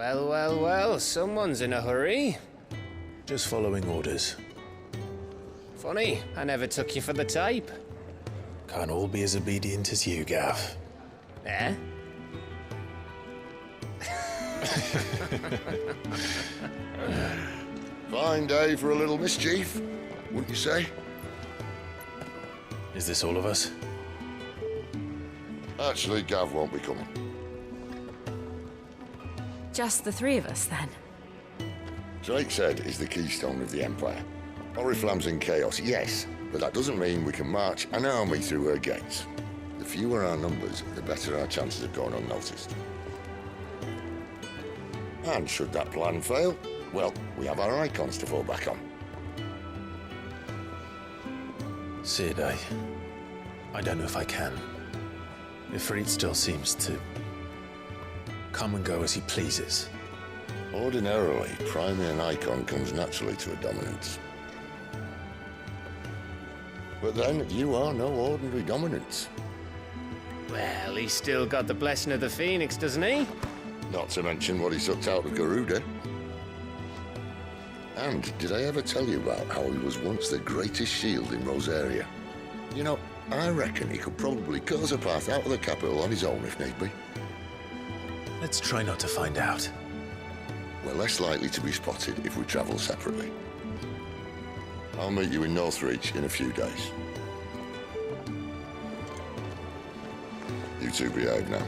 Well, well, well, someone's in a hurry. Just following orders. Funny, I never took you for the type. Can't all be as obedient as you, Gav. Eh? Fine day for a little mischief, wouldn't you say? Is this all of us? Actually, Gav won't be coming. Just the three of us, then? Drake's Head is the keystone of the Empire. Oriflamme's in chaos, yes, but that doesn't mean we can march an army through her gates. The fewer our numbers, the better our chances of going unnoticed. And should that plan fail, well, we have our icons to fall back on. Sid, I don't know if I can. Ifrit still seems to come and go as he pleases. Ordinarily, priming an icon comes naturally to a dominance. But then, you are no ordinary dominance. Well, he's still got the blessing of the Phoenix, doesn't he? Not to mention what he sucked out of Garuda. And did I ever tell you about how he was once the greatest shield in Rosaria? You know, I reckon he could probably cause a path out of the capital on his own if need be. Let's try not to find out. We're less likely to be spotted if we travel separately. I'll meet you in Northreach in a few days. You two behave now.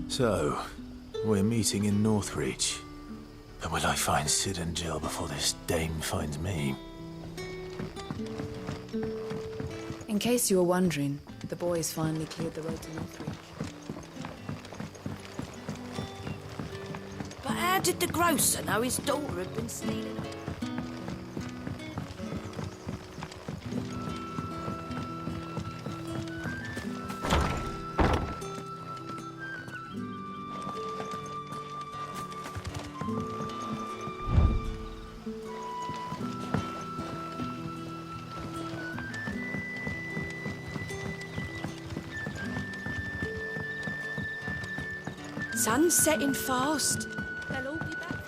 So, we're meeting in Northreach. But will I find Sid and Jill before this dame finds me? In case you were wondering, the boys finally cleared the road to Northreach. But how did the grocer know his daughter had been stealing them? Sun's setting fast. They'll all be back.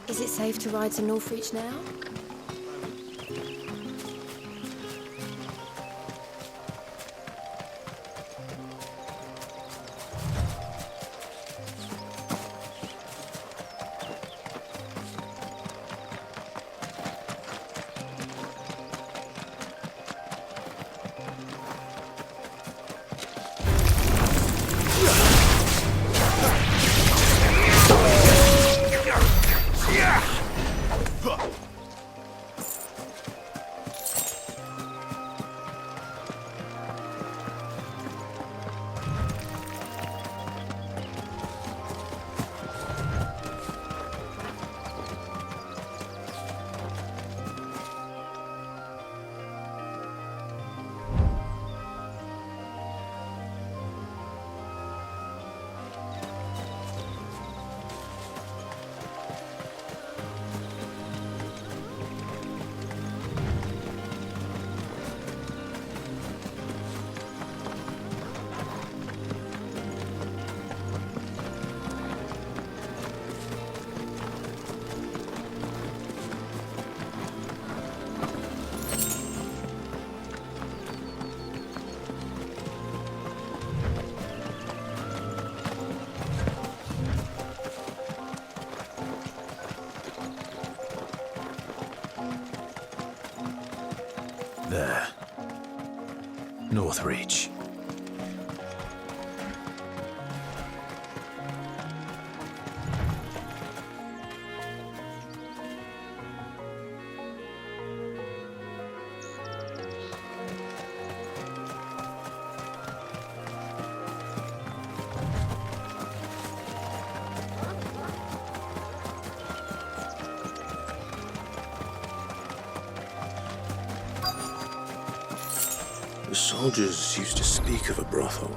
Is it safe to ride to Northreach now? There. Northreach. The soldiers used to speak of a brothel,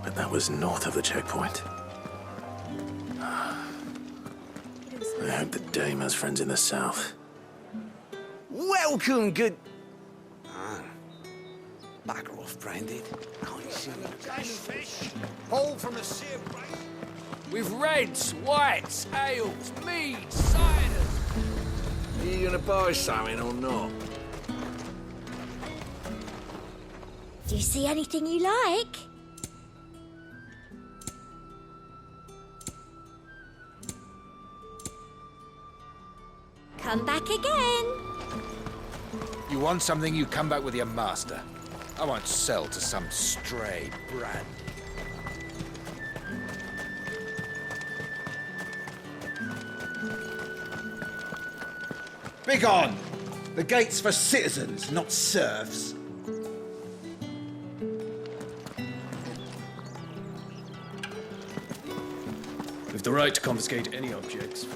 but that was north of the checkpoint. I hope the Dame has friends in the south. Welcome, good... Bugger off, Branded. Haul from the sea of grace. With reds, whites, ales, meads, ciders. Are you gonna buy something or not? Do you see anything you like? Come back again. You want something, you come back with your master. I won't sell to some stray brand. Begone! The gate's for citizens, not serfs. We've the right to confiscate any objects.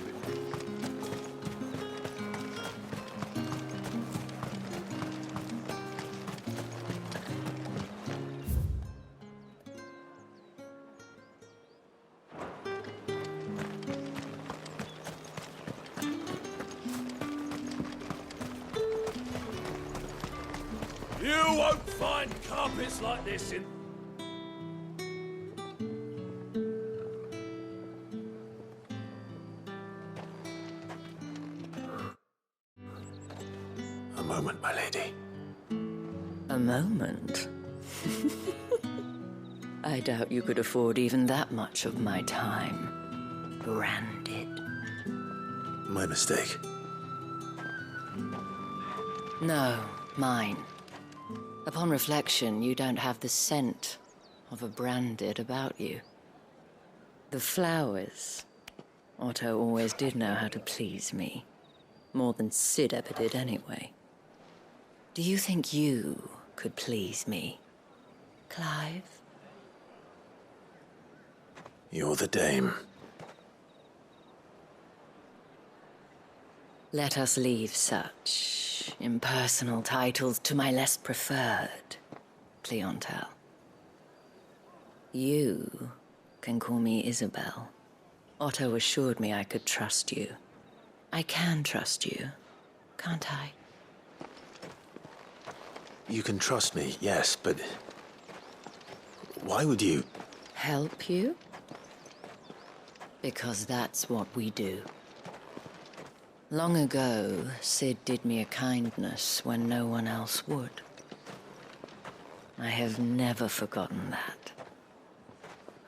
You won't find carpets like this in... A moment, my lady. A moment? I doubt you could afford even that much of my time. Branded. My mistake. No, mine. Upon reflection, you don't have the scent of a branded about you. The flowers. Otto always did know how to please me. More than Sid ever did anyway. Do you think you could please me, Clive? You're the Dame. Let us leave such impersonal titles to my less preferred clientele. You can call me Isabel. Otto assured me I could trust you. I can trust you, can't I? You can trust me, yes, but... why would you... Help you? Because that's what we do. Long ago, Sid did me a kindness when no one else would. I have never forgotten that.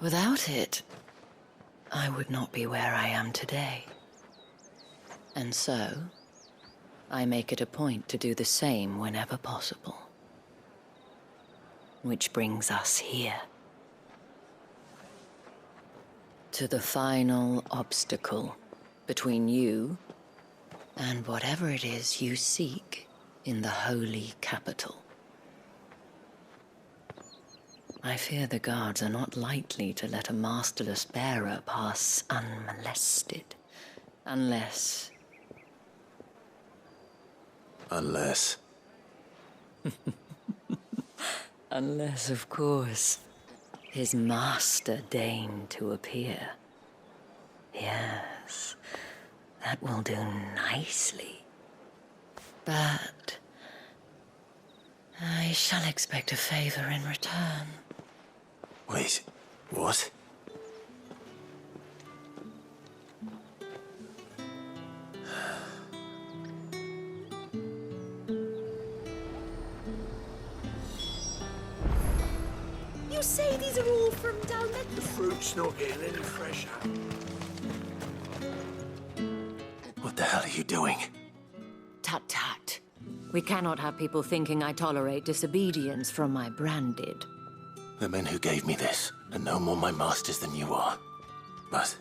Without it, I would not be where I am today. And so, I make it a point to do the same whenever possible. Which brings us here. To the final obstacle between you and whatever it is you seek in the holy capital. I fear the guards are not likely to let a masterless bearer pass unmolested, unless... Unless... Unless, of course, his master deigned to appear. Yes, that will do nicely. But I shall expect a favor in return. Wait, what? You say these are all from down there? The fruit's not getting any fresher. What the hell are you doing? Tut-tut. We cannot have people thinking I tolerate disobedience from my branded. The men who gave me this are no more my masters than you are. But...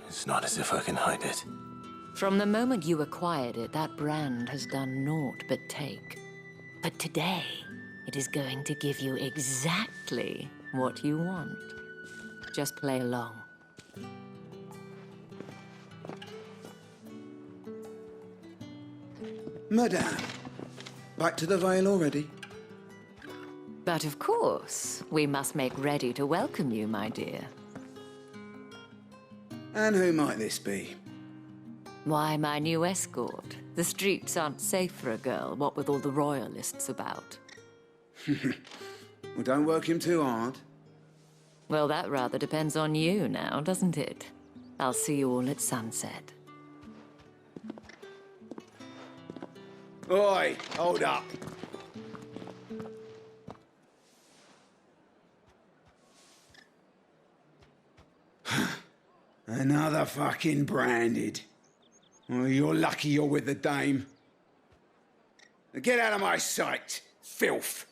it's not as if I can hide it. From the moment you acquired it, that brand has done naught but take. But today, it is going to give you exactly what you want. Just play along. Madame, Back to the Vale already? But of course, we must make ready to welcome you, my dear. And who might this be? Why, my new escort. The streets aren't safe for a girl, what with all the royalists about. Well, don't work him too hard. Well, that rather depends on you now, doesn't it? I'll see you all at sunset. Oi, hold up. Another fucking branded. Well, you're lucky you're with the dame. Now get out of my sight, filth.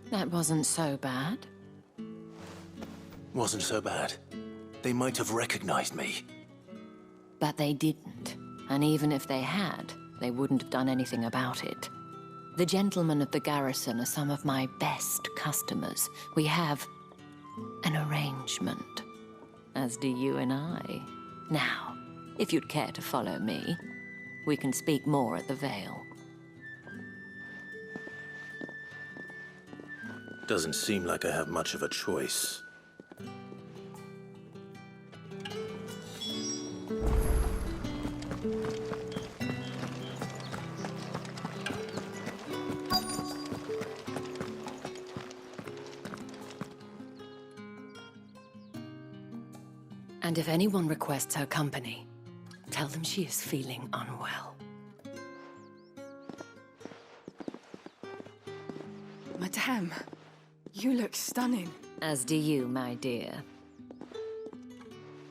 That wasn't so bad. Wasn't so bad. They might have recognized me. But they didn't. And even if they had, they wouldn't have done anything about it. The gentlemen of the garrison are some of my best customers. We have an arrangement, as do you and I. Now, if you'd care to follow me, we can speak more at the Vale. Doesn't seem like I have much of a choice. And if anyone requests her company, tell them she is feeling unwell. Madame, you look stunning. As do you, my dear.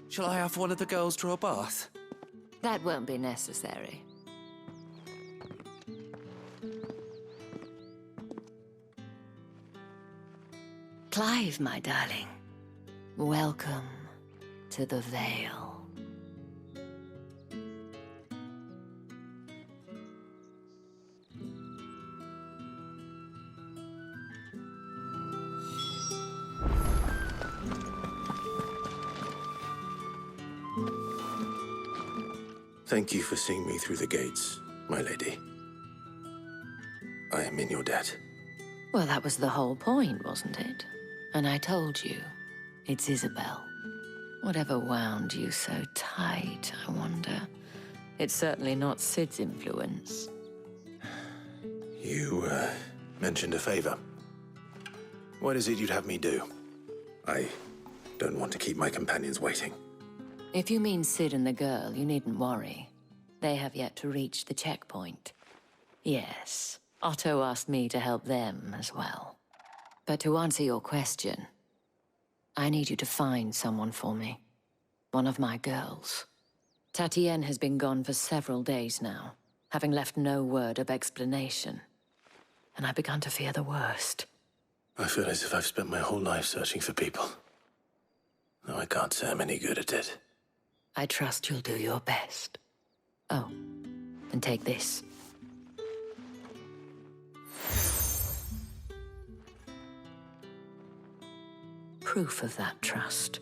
Shall I have one of the girls draw a bath? That won't be necessary. Clive, my darling, welcome to the Vale. Thank you for seeing me through the gates, my lady. I am in your debt. Well, that was the whole point, wasn't it? And I told you, it's Isabel. Whatever wound you so tight, I wonder. It's certainly not Sid's influence. You, mentioned a favor. What is it you'd have me do? I don't want to keep my companions waiting. If you mean Sid and the girl, you needn't worry. They have yet to reach the checkpoint. Yes, Otto asked me to help them as well. But to answer your question, I need you to find someone for me. One of my girls. Tatienne has been gone for several days now, having left no word of explanation. And I've begun to fear the worst. I feel as if I've spent my whole life searching for people. Though I can't say I'm any good at it. I trust you'll do your best. Oh, and take this. Proof of that trust.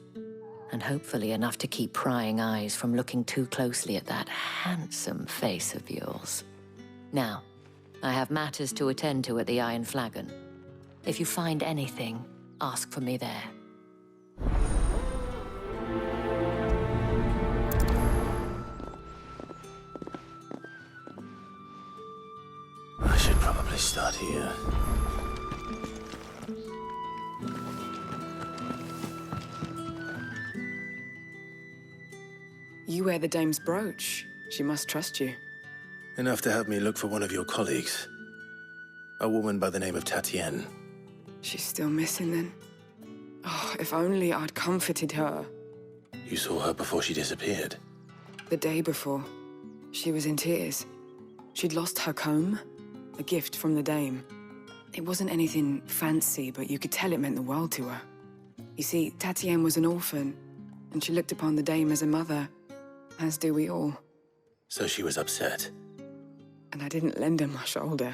And hopefully enough to keep prying eyes from looking too closely at that handsome face of yours. Now, I have matters to attend to at the Iron Flagon. If you find anything, ask for me there. I should probably start here. You wear the dame's brooch. She must trust you. Enough to have me look for one of your colleagues. A woman by the name of Tatienne. She's still missing then. Oh, if only I'd comforted her. You saw her before she disappeared. The day before, she was in tears. She'd lost her comb, a gift from the dame. It wasn't anything fancy, but you could tell it meant the world to her. You see, Tatienne was an orphan, and she looked upon the dame as a mother, as do we all. So she was upset. And I didn't lend her my shoulder.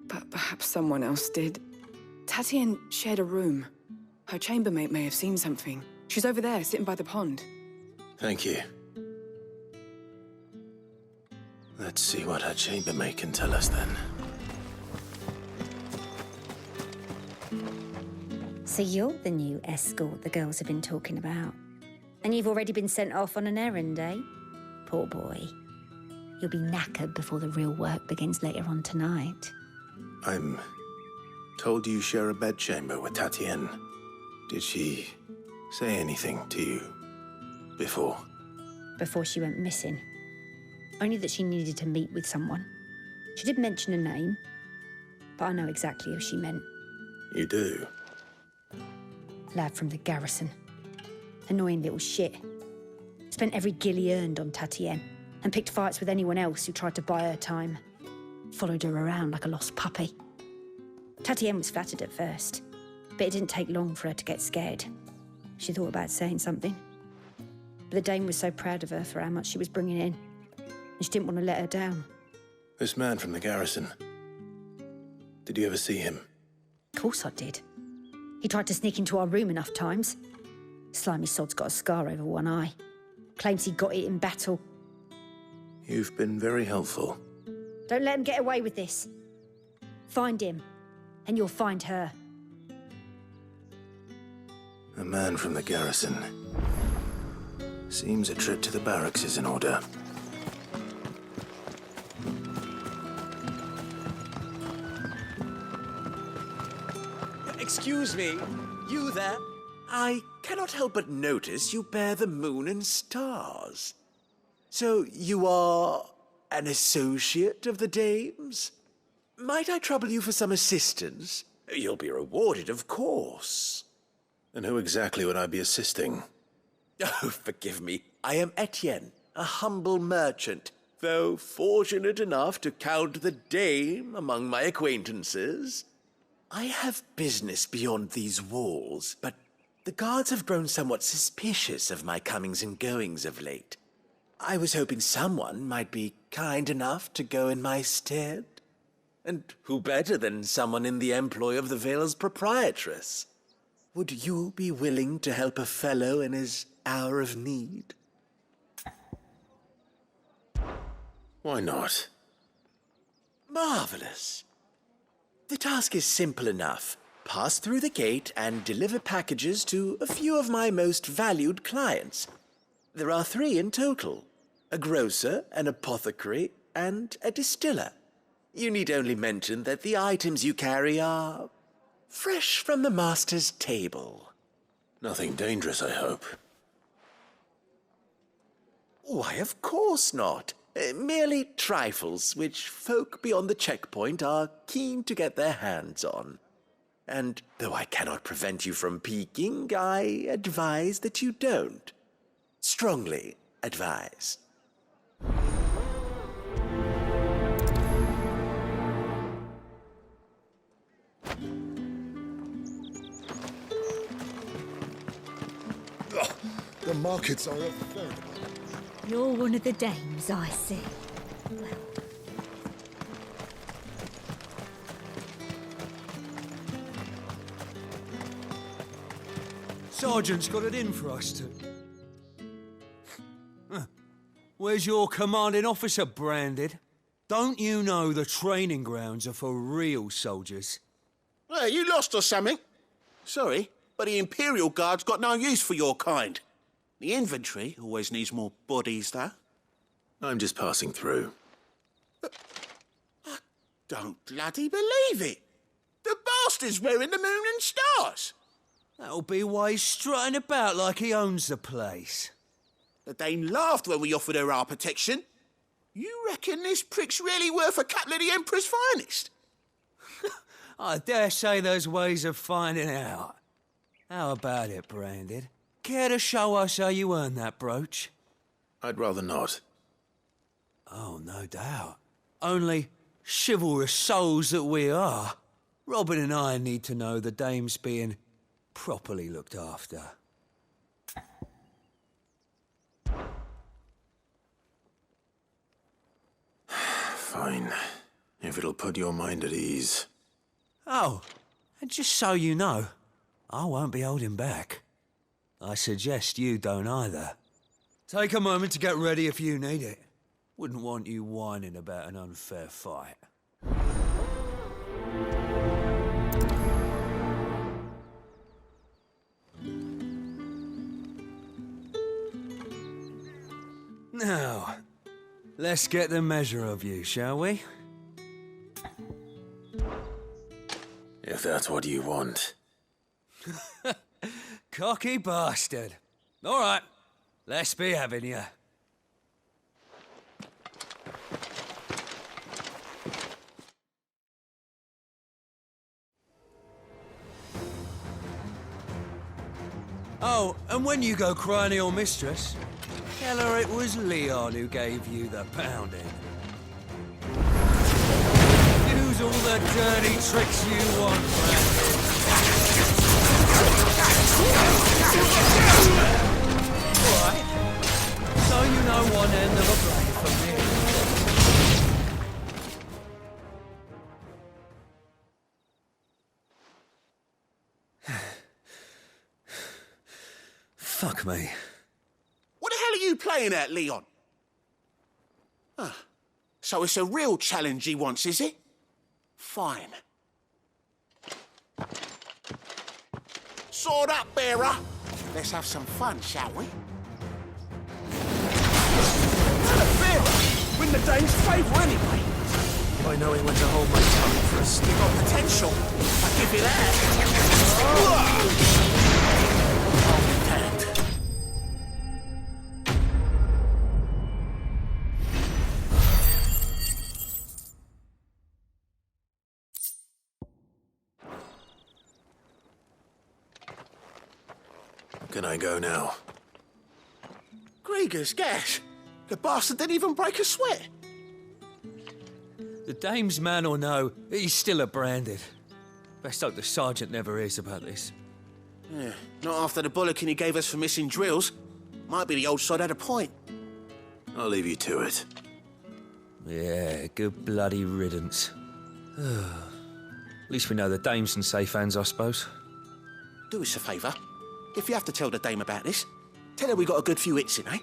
But perhaps someone else did. Tatienne shared a room. Her chambermaid may have seen something. She's over there, sitting by the pond. Thank you. Let's see what her chambermaid can tell us then. So you're the new escort the girls have been talking about. And you've already been sent off on an errand, eh? Poor boy. You'll be knackered before the real work begins later on tonight. I'm told you share a bedchamber with Tatienne. Did she say anything to you before? Before she went missing. Only that she needed to meet with someone. She did mention a name, but I know exactly who she meant. You do? Lad from the garrison. Annoying little shit. Spent every guil he earned on Tatienne and picked fights with anyone else who tried to buy her time. Followed her around like a lost puppy. Tatienne was flattered at first, but it didn't take long for her to get scared. She thought about saying something. But the Dame was so proud of her for how much she was bringing in, and she didn't want to let her down. This man from the garrison. Did you ever see him? Of course I did. He tried to sneak into our room enough times. Slimy sod's got a scar over one eye. Claims he got it in battle. You've been very helpful. Don't let him get away with this. Find him, and you'll find her. A man from the garrison. Seems a trip to the barracks is in order. Excuse me, you there? I cannot help but notice you bear the moon and stars. So you are an associate of the Dame's? Might I trouble you for some assistance? You'll be rewarded, of course. And who exactly would I be assisting? Oh, forgive me. I am Etienne, a humble merchant, though fortunate enough to count the Dame among my acquaintances. I have business beyond these walls, but the guards have grown somewhat suspicious of my comings and goings of late. I was hoping someone might be kind enough to go in my stead. And who better than someone in the employ of the Vale's proprietress? Would you be willing to help a fellow in his hour of need? Why not? Marvelous. The task is simple enough. Pass through the gate and deliver packages to a few of my most valued clients. There are 3 in total: a grocer, an apothecary, and a distiller. You need only mention that the items you carry are fresh from the master's table. Nothing dangerous, I hope. Why, of course not. Merely trifles which folk beyond the checkpoint are keen to get their hands on. And though I cannot prevent you from peeking, I advise that you don't. Strongly advise. The markets are a third. You're one of the Dames, I see. Well, Sergeant's got it in for us to... Where's your commanding officer branded? Don't you know the training grounds are for real soldiers? Hey, you lost or something? Sorry, but the Imperial Guard's got no use for your kind. The infantry always needs more bodies, though. I'm just passing through. I don't bloody believe it. The bastard's wearing the moon and stars. That'll be why he's strutting about like he owns the place. The Dame laughed when we offered her our protection. You reckon this prick's really worth a couple of the Emperor's finest? I dare say there's ways of finding out. How about it, Branded? Care to show us how you earned that brooch? I'd rather not. Oh, no doubt. Only chivalrous souls that we are, Robin and I need to know the Dame's being properly looked after. Fine. If it'll put your mind at ease. Oh, And just so you know, I won't be holding back. I suggest you don't either. Take a moment to get ready if you need it. Wouldn't want you whining about an unfair fight. Now, let's get the measure of you, shall we? If that's what you want. Cocky bastard. All right, let's be having you. Oh, and when you go crying to your mistress, tell her it was Leon who gave you the pounding. Use all the dirty tricks you want, Brandon. All right. So you know one end of a blade from me. Fuck me. What the hell are you playing at, Leon? Ah, so it's a real challenge he wants, is it? Fine. Sword up, bearer. Let's have some fun, shall we? Bearer, win the dame's favour anyway. By knowing when to hold my tongue first. You got potential. I give you that. Can I go now? Grieger's gas. The bastard didn't even break a sweat. The dame's man or no, he's still a branded. Best hope the sergeant never hears about this. Yeah, not after the bollocking he gave us for missing drills. Might be the old sod had a point. I'll leave you to it. Yeah, good bloody riddance. At least we know the dame's in safe hands, I suppose. Do us a favour. If you have to tell the dame about this, tell her we got a good few hits in, eh?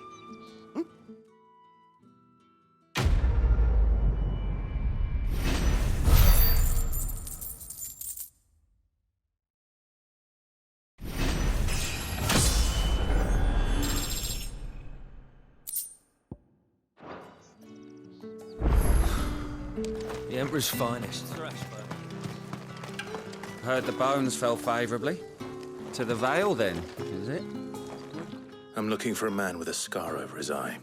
The Emperor's finest. Heard the bones fell favourably. To the Vale, then, is it? I'm looking for a man with a scar over his eye.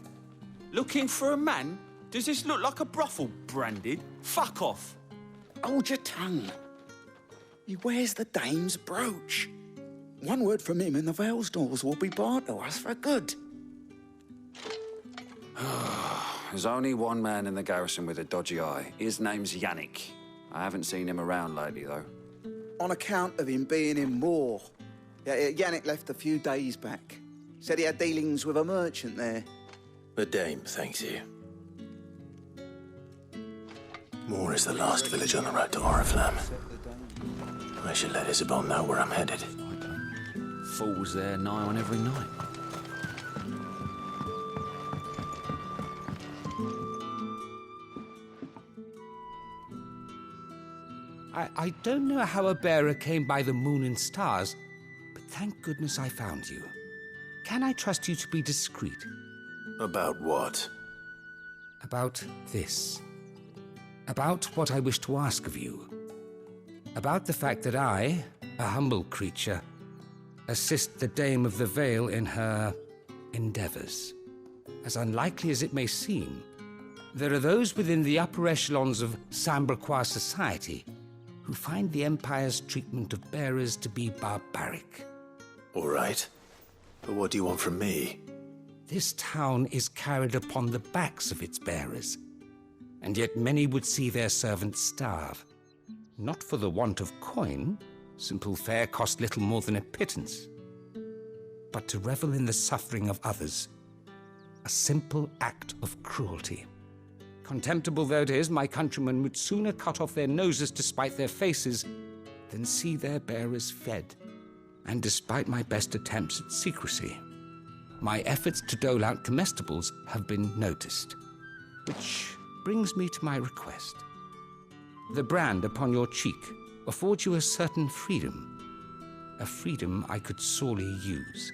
Looking for a man? Does this look like a brothel, Branded? Fuck off. Hold your tongue. He wears the dame's brooch. One word from him and the Vale's doors will be barred to us for good. There's only one man in the garrison with a dodgy eye. His name's Yannick. I haven't seen him around lately, though. On account of him being in war. Yeah, Yannick left a few days back. Said he had dealings with a merchant there. The dame thanks you. Moor is the last village on the road to Oriflamme. I should let Isabel know where I'm headed. Falls there nigh on every night. I don't know how a bearer came by the moon and stars, but thank goodness I found you. Can I trust you to be discreet? About what? About this. About what I wish to ask of you. About the fact that I, a humble creature, assist the Dame of the Vale in her endeavors. As unlikely as it may seem, there are those within the upper echelons of Samberquois society who find the Empire's treatment of bearers to be barbaric. All right. But what do you want from me? This town is carried upon the backs of its bearers, and yet many would see their servants starve. Not for the want of coin, simple fare cost little more than a pittance, but to revel in the suffering of others, a simple act of cruelty. Contemptible though it is, my countrymen would sooner cut off their noses to spite their faces than see their bearers fed. And despite my best attempts at secrecy, my efforts to dole out comestibles have been noticed. Which brings me to my request. The brand upon your cheek affords you a certain freedom, a freedom I could sorely use.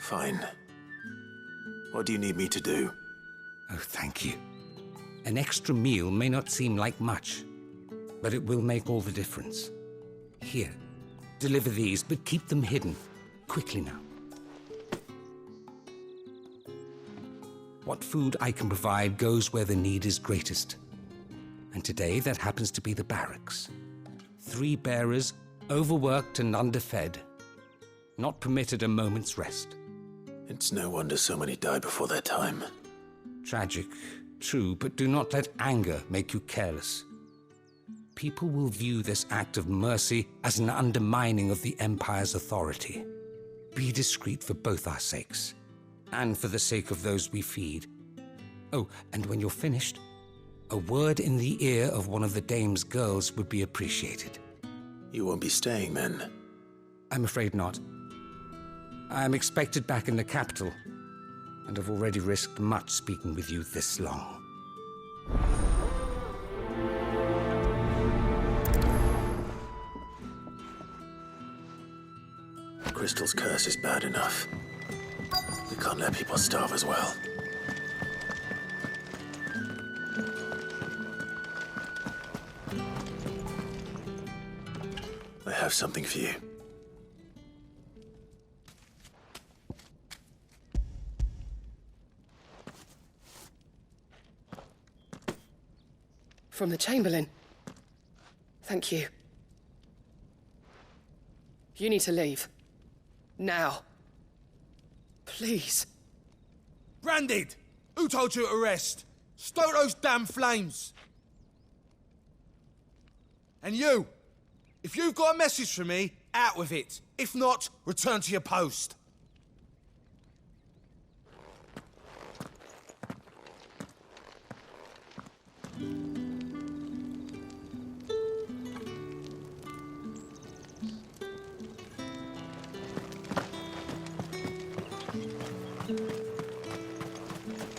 Fine. What do you need me to do? Oh, thank you. An extra meal may not seem like much, but it will make all the difference. Here, deliver these, but keep them hidden. Quickly now. What food I can provide goes where the need is greatest. And today, that happens to be the barracks. 3 bearers, overworked and underfed, not permitted a moment's rest. It's no wonder so many die before their time. Tragic, true, but do not let anger make you careless. People will view this act of mercy as an undermining of the Empire's authority. Be discreet for both our sakes, and for the sake of those we feed. Oh, and when you're finished, a word in the ear of one of the Dame's girls would be appreciated. You won't be staying, then? I'm afraid not. I am expected back in the capital, and have already risked much speaking with you this long. Crystal's curse is bad enough. We can't let people starve as well. I have something for you. From the Chamberlain. Thank you. You need to leave. Now. Please. Branded! Who told you to rest? Stoke those damn flames! And you! If you've got a message for me, out with it. If not, return to your post.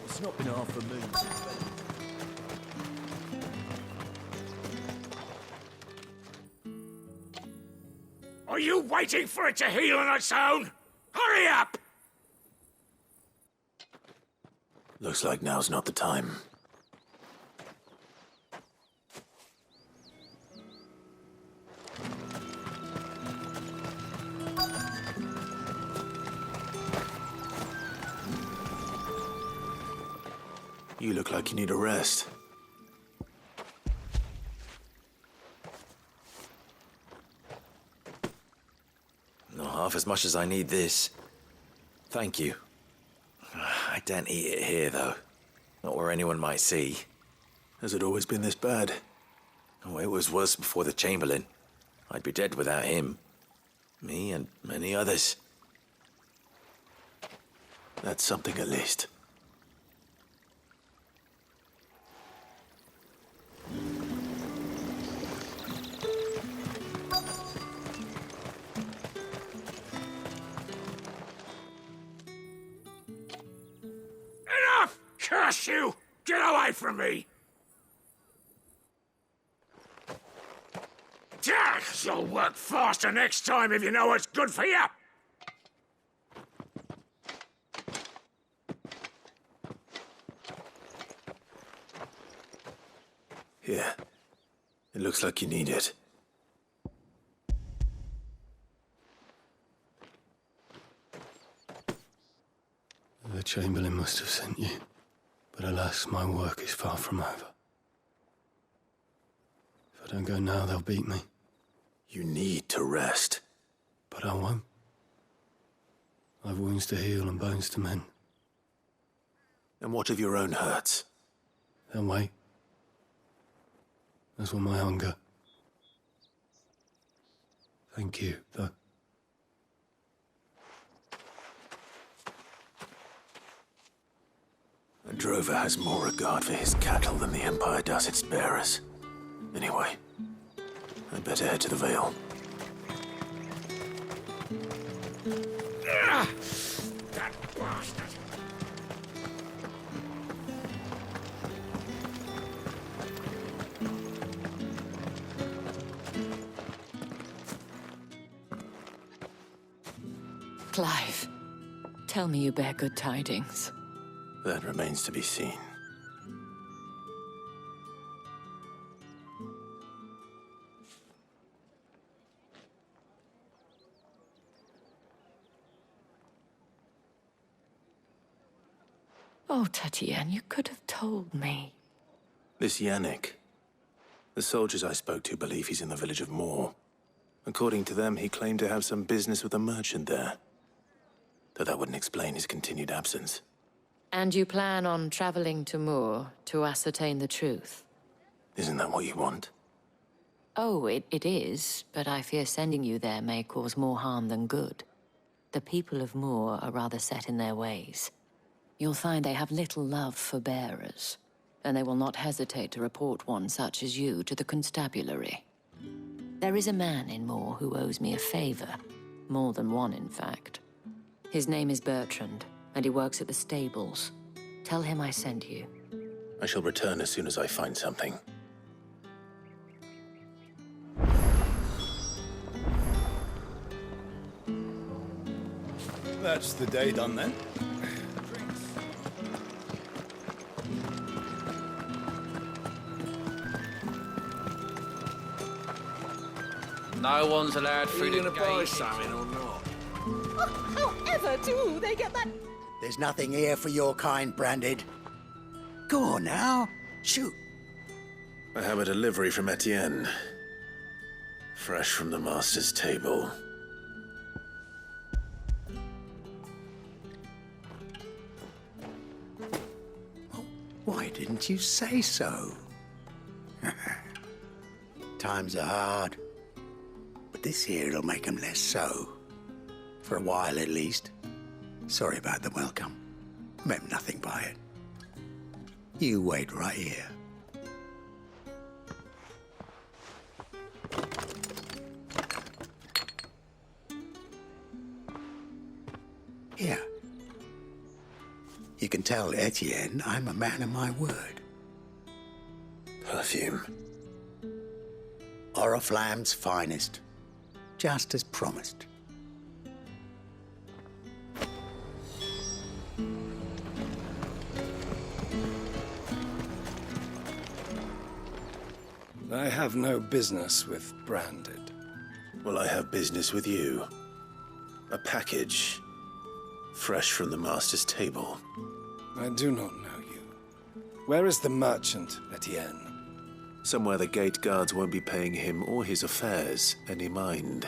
It's not been half a moon. Are you waiting for it to heal on its own? Hurry up! Looks like now's not the time. You look like you need a rest. Not half as much as I need this. Thank you. I daren't eat it here, though. Not where anyone might see. Has it always been this bad? Oh, it was worse before the Chamberlain. I'd be dead without him. Me and many others. That's something at least. Enough! Curse you! Get away from me! You'll work faster next time if you know what's good for you! Here. It looks like you need it. The Chamberlain must have sent you. But alas, my work is far from over. If I don't go now, they'll beat me. You need to rest. But I won't. I've wounds to heal and bones to mend. And what of your own hurts? They'll wait. As will my hunger. Thank you, though. drover has more regard for his cattle than the Empire does its bearers. Anyway, I'd better head to the Vale. That bastard! Clive, tell me you bear good tidings. That remains to be seen. Oh, Tatienne, you could have told me. This Yannick. The soldiers I spoke to believe he's in the village of Moor. According to them, he claimed to have some business with a merchant there. Though that wouldn't explain his continued absence. And you plan on traveling to Moor to ascertain the truth? Isn't that what you want? Oh, it is, but I fear sending you there may cause more harm than good. The people of Moor are rather set in their ways. You'll find they have little love for bearers, and they will not hesitate to report one such as you to the constabulary. There is a man in Moor who owes me a favor. More than one, in fact. His name is Bertrand, and he works at the stables. Tell him I sent you. I shall return as soon as I find something. That's the day done then. No one's allowed through the Are you gonna buy gate. something or not? However do they get that? There's nothing here for your kind, Branded. Go on now. Shoot. I have a delivery from Etienne. Fresh from the master's table. Why didn't you say so? Times are hard. But this here'll make 'em less so. For a while, at least. Sorry about the welcome. Meant nothing by it. You wait right here. Here. You can tell Etienne I'm a man of my word. Perfume. Oriflamme's finest. Just as promised. I have no business with Branded. Well, I have business with you. A package. Fresh from the master's table. I do not know you. Where is the merchant, Etienne? Somewhere the gate guards won't be paying him or his affairs any mind.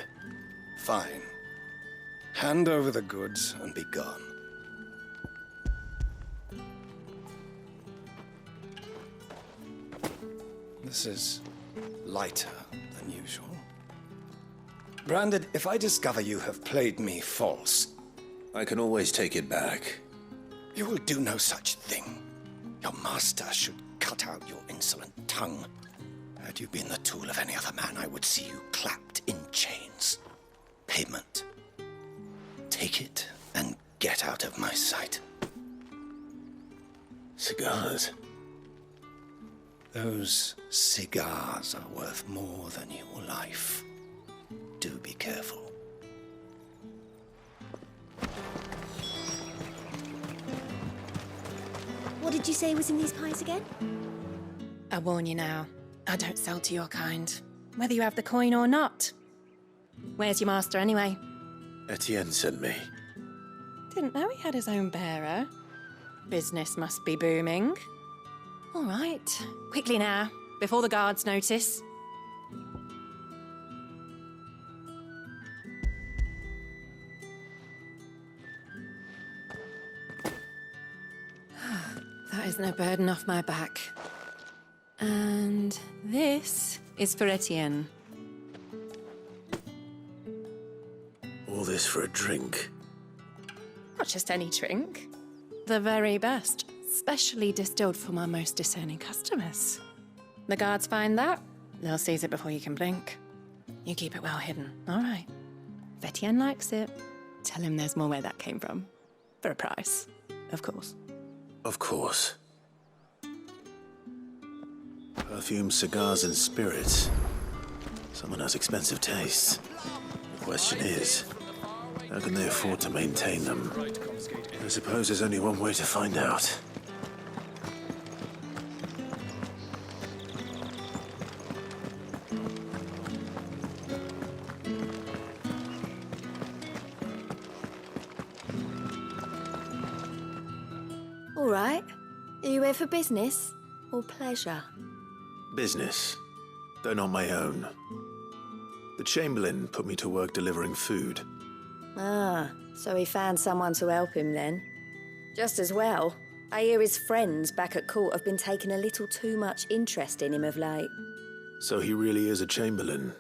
Fine. Hand over the goods and be gone. This is lighter than usual. Branded, if I discover you have played me false... I can always take it back. You will do no such thing. Your master should cut out your insolent tongue. Had you been the tool of any other man, I would see you clapped in chains. Payment. Take it and get out of my sight. Cigars? Those cigars are worth more than your life. Do be careful. What did you say was in these pies again? I warn you now, I don't sell to your kind, whether you have the coin or not. Where's your master anyway? Etienne sent me. Didn't know he had his own bearer. Business must be booming. All right, quickly now, before the guards notice. That is no burden off my back. And this is for Etienne. All this for a drink? Not just any drink. The very best. Specially distilled for my most discerning customers. The guards find that, they'll seize it before you can blink. You keep it well hidden, all right? If Etienne likes it, tell him there's more where that came from. For a price, of course. Of course. Perfume, cigars, and spirits. Someone has expensive tastes. The question is, how can they afford to maintain them? I suppose there's only one way to find out. All right. Are you here for business or pleasure? Business, though not my own. The Chamberlain put me to work delivering food. Ah, so he found someone to help him then. Just as well. I hear his friends back at court have been taking a little too much interest in him of late. So he really is a Chamberlain.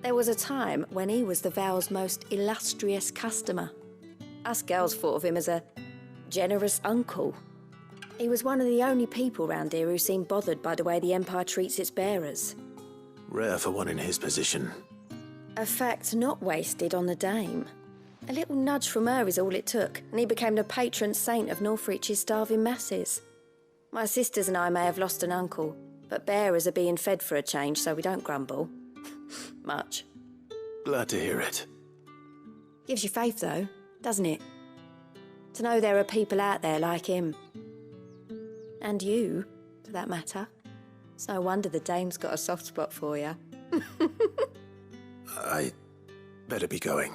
There was a time when he was the Vale's most illustrious customer. Us girls thought of him as a generous uncle. He was one of the only people round here who seemed bothered by the way the Empire treats its bearers. Rare for one in his position. A fact not wasted on the Dame. A little nudge from her is all it took, and he became the patron saint of Northreach's starving masses. My sisters and I may have lost an uncle, but bearers are being fed for a change, so we don't grumble. Much. Glad to hear it. Gives you faith, though, doesn't it? To know there are people out there like him. And you, for that matter. It's no wonder the Dame's got a soft spot for you. I better be going.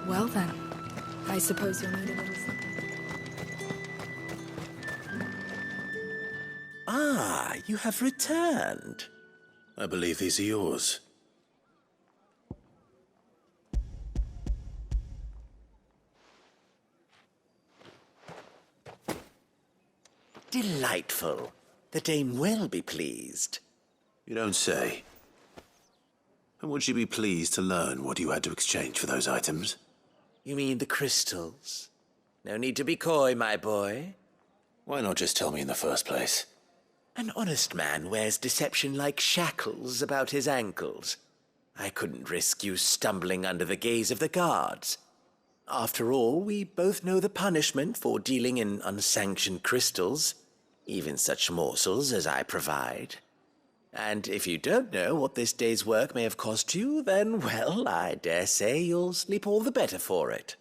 Well then, I suppose you'll need a little something. Ah, you have returned. I believe these are yours. Delightful. The Dame will be pleased. You don't say. And would she be pleased to learn what you had to exchange for those items? You mean the crystals? No need to be coy, my boy. Why not just tell me in the first place? An honest man wears deception like shackles about his ankles. I couldn't risk you stumbling under the gaze of the guards. After all, we both know the punishment for dealing in unsanctioned crystals, even such morsels as I provide. And if you don't know what this day's work may have cost you, then, well, I dare say you'll sleep all the better for it.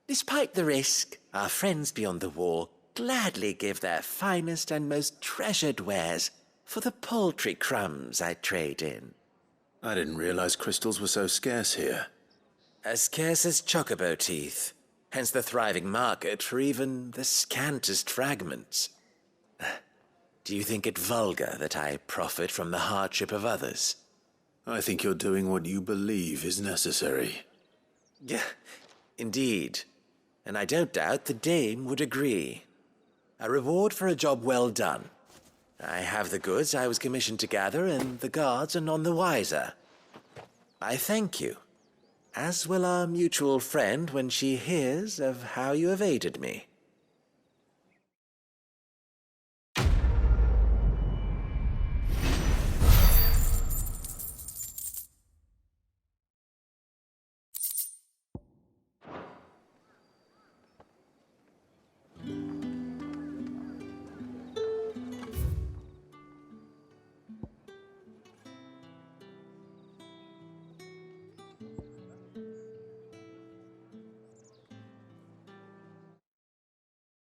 Despite the risk, our friends beyond the wall gladly give their finest and most treasured wares for the paltry crumbs I trade in. I didn't realize crystals were so scarce here. As scarce as chocobo teeth, hence the thriving market for even the scantest fragments. Do you think it vulgar that I profit from the hardship of others? I think you're doing what you believe is necessary. Yeah, indeed. And I don't doubt the Dame would agree. A reward for a job well done. I have the goods I was commissioned to gather, and the guards are none the wiser. I thank you, as will our mutual friend when she hears of how you have aided me.